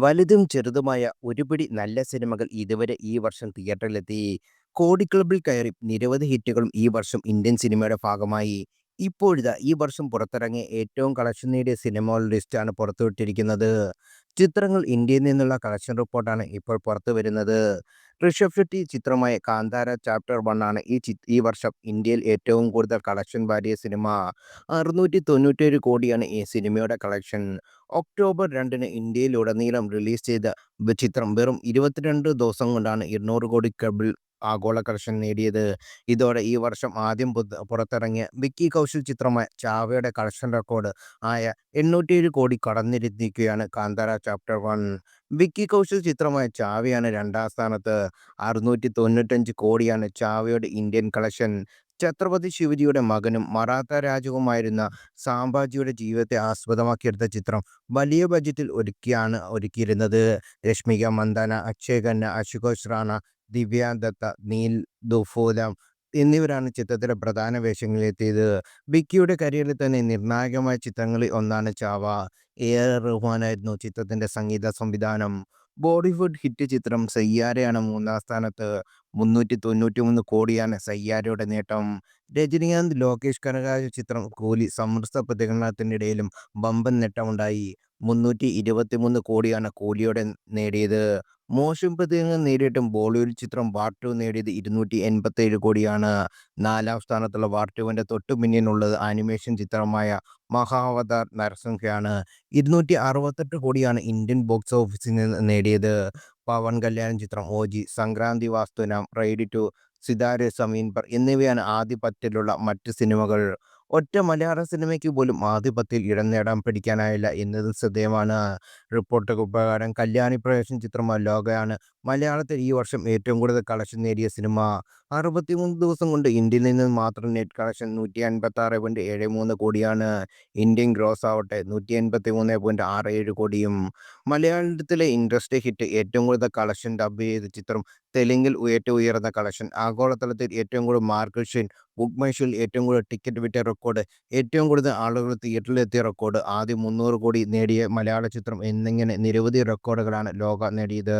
വലുതും ചെറുതുമായ ഒരുപിടി നല്ല സിനിമകൾ ഇതുവരെ ഈ വർഷം തിയേറ്ററിലെത്തി. കോടി ക്ലബിൽ കയറി നിരവധി ഹിറ്റുകളും ഈ വർഷം ഇന്ത്യൻ സിനിമയുടെ ഭാഗമായി. ഇപ്പോഴിതാ ഈ വർഷം പുറത്തിറങ്ങിയ ഏറ്റവും കളക്ഷൻ നേടിയ സിനിമകളുടെ ലിസ്റ്റാണ് പുറത്തുവിട്ടിരിക്കുന്നത്. ചിത്രങ്ങൾ ഇന്ത്യയിൽ നിന്നുള്ള കളക്ഷൻ റിപ്പോർട്ടാണ് ഇപ്പോൾ പുറത്തു വരുന്നത്. ഋഷഭ് ഷെട്ടി ചിത്രമായ കാന്താര ചാപ്റ്റർ 1 ആണ് ഈ വർഷം ഇന്ത്യയിൽ ഏറ്റവും കൂടുതൽ കളക്ഷൻ വാരിയ സിനിമ. 697 കോടിയാണ് ഈ സിനിമയുടെ കളക്ഷൻ. ഒക്ടോബർ 2-ന് ഇന്ത്യയിലുടനീളം റിലീസ് ചെയ്ത ചിത്രം വെറും 22 ദിവസം കൊണ്ടാണ് 200 കോടി ക്ലബിൽ ആഗോള കളക്ഷൻ നേടിയത്. ഇതോടെ ഈ വർഷം ആദ്യം പുറത്തിറങ്ങിയ വിക്കി കൗശൽ ചിത്രമായ ചാവയുടെ കളക്ഷൻ റെക്കോർഡ് ആയ 807 കോടി കടന്നിരിക്കുകയാണ് കാന്താര ചാപ്റ്റർ 1. വിക്കി കൗശൽ ചിത്രമായ ചാവയാണ് രണ്ടാം സ്ഥാനത്ത്. 695 കോടിയാണ് ചാവയുടെ ഇന്ത്യൻ കളക്ഷൻ. ഛത്രപതി ശിവജിയുടെ മകനും മറാത്ത രാജാവുമായിരുന്ന സാംഭാജിയുടെ ജീവിതത്തെ ആസ്പദമാക്കിയെടുത്ത ചിത്രം വലിയ ബജറ്റിൽ ഒരുക്കിയിരുന്നത്. രശ്മിക മന്ദാന, അക്ഷയ് ഖന്ന, അശുതോഷ് റാണ, ദിവ്യ ദത്ത, നീൽ ദുഫോലം എന്നിവരാണ് ചിത്രത്തിലെ പ്രധാന വേഷങ്ങളിലെത്തിയത്. വിക്കിയുടെ കരിയറിൽ തന്നെ നിർണായകമായ ചിത്രങ്ങളിൽ ഒന്നാണ് ചാവ. AR റഹ്മാനായിരുന്നു ചിത്രത്തിന്റെ സംഗീത സംവിധാനം. ബോളിവുഡ് ഹിറ്റ് ചിത്രം സയ്യാരയാണ് മൂന്നാം സ്ഥാനത്ത്. 393 കോടിയാണ് സയ്യാരയുടെ നേട്ടം. രജനികാന്ത് ലോകേഷ് കനകരാജ് ചിത്രം കൂലി സമ്മിശ്ര പ്രതികരണത്തിനിടയിലും വമ്പൻ നേട്ടമുണ്ടായി. 323 കോടിയാണ് കൂലിയോടെ നേടിയത്. മോശം പ്രതികരണം നേരിട്ടും ബോളിവുഡ് ചിത്രം വാർ 2 നേടിയത് 287 കോടിയാണ്. നാലാം സ്ഥാനത്തുള്ള വാർ 2വിന്റെ തൊട്ടു പിന്നിലുള്ളത് ആനിമേഷൻ ചിത്രമായ മഹാവതാർ നരസിംഹയാണ്. 268 കോടിയാണ് ഇന്ത്യൻ ബോക്സ് ഓഫീസിൽ നിന്ന് നേടിയത്. പവൻ കല്യാൺ ചിത്രം ഓജി, സംക്രാന്തി വാസ്തുനാം, റൈഡ് 2, സിതാരെ സമീൻ പർ എന്നിവയാണ് ആദ്യ പത്തിലുള്ള മറ്റ് സിനിമകൾ. ഒറ്റ മലയാള സിനിമയ്ക്ക് പോലും ആദ്യ പത്തിൽ ഇടം നേടാൻ പിടിക്കാനായില്ല എന്നതും ശ്രദ്ധേയമാണ്. റിപ്പോർട്ടുകൾ പ്രകാരം കല്യാണി പ്രവേശൻ ചിത്രമായ ലോകയാണ് മലയാളത്തിൽ ഈ വർഷം ഏറ്റവും കൂടുതൽ കളക്ഷൻ നേടിയ സിനിമ. 63 ദിവസം കൊണ്ട് ഇന്ത്യയിൽ നിന്ന് മാത്രം നെറ്റ് കളക്ഷൻ 156.73 കോടിയാണ്. ഇന്ത്യൻ ഗ്രോസ് ആവട്ടെ 183.67 കോടിയും. മലയാളത്തിലെ ഇൻഡസ്ട്രി ഹിറ്റ് ഏറ്റവും കൂടുതൽ കളക്ഷൻ ഡബ് ചെയ്ത ചിത്രം തെലുങ്കിൽ ഏറ്റവും ഉയർന്ന കളക്ഷൻ, ആഗോളതലത്തിൽ ഏറ്റവും കൂടുതൽ മാർക്കറ്റ് ഷെയർ, ബുക്ക് മൈ ഷോയിൽ ഏറ്റവും കൂടുതൽ ടിക്കറ്റ് വിറ്റ റെക്കോർഡ്, ഏറ്റവും കൂടുതൽ ആളുകൾ തിയേറ്ററിലെത്തിയ റെക്കോർഡ്, ആദ്യം 300 കോടി നേടിയ മലയാള ചിത്രം എന്നിങ്ങനെ നിരവധി റെക്കോർഡുകളാണ് ലോക നേടിയത്.